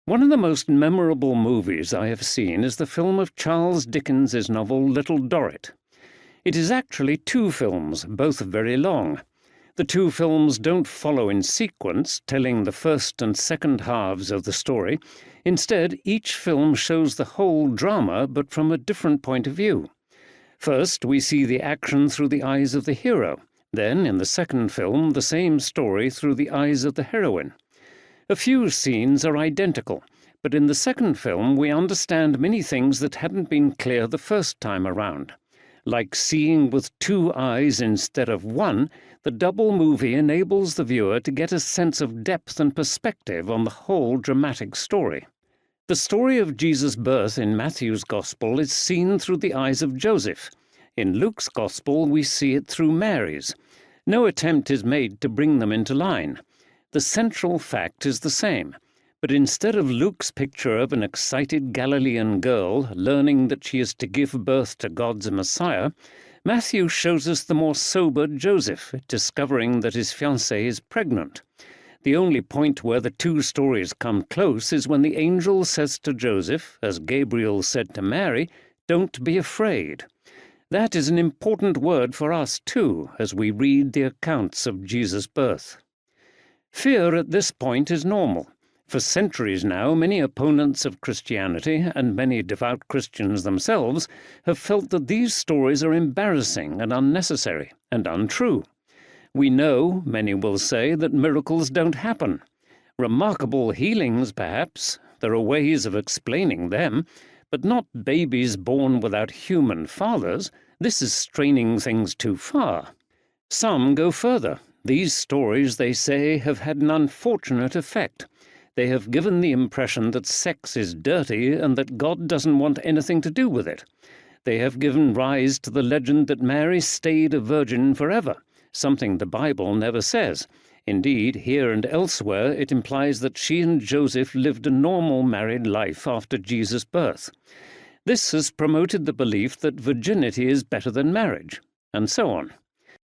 One of the most memorable movies I have seen is the film of Charles Dickens's novel Little Dorrit. It is actually two films, both very long. The two films don't follow in sequence, telling the first and second halves of the story. Instead, each film shows the whole drama, but from a different point of view. First, we see the action through the eyes of the hero. Then, in the second film, the same story through the eyes of the heroine. A few scenes are identical, but in the second film we understand many things that hadn't been clear the first time around. Like seeing with two eyes instead of one, the double movie enables the viewer to get a sense of depth and perspective on the whole dramatic story. The story of Jesus' birth in Matthew's Gospel is seen through the eyes of Joseph. In Luke's Gospel we see it through Mary's. No attempt is made to bring them into line. The central fact is the same, but instead of Luke's picture of an excited Galilean girl learning that she is to give birth to God's Messiah, Matthew shows us the more sober Joseph, discovering that his fiancée is pregnant. The only point where the two stories come close is when the angel says to Joseph, as Gabriel said to Mary, "Don't be afraid." That is an important word for us too, as we read the accounts of Jesus' birth. Fear at this point is normal. For centuries now, many opponents of Christianity, and many devout Christians themselves, have felt that these stories are embarrassing and unnecessary and untrue. We know, many will say, that miracles don't happen. Remarkable healings, perhaps. There are ways of explaining them, but not babies born without human fathers. This is straining things too far. Some go further. These stories, they say, have had an unfortunate effect. They have given the impression that sex is dirty and that God doesn't want anything to do with it. They have given rise to the legend that Mary stayed a virgin forever, something the Bible never says. Indeed, here and elsewhere, it implies that she and Joseph lived a normal married life after Jesus' birth. This has promoted the belief that virginity is better than marriage, and so on.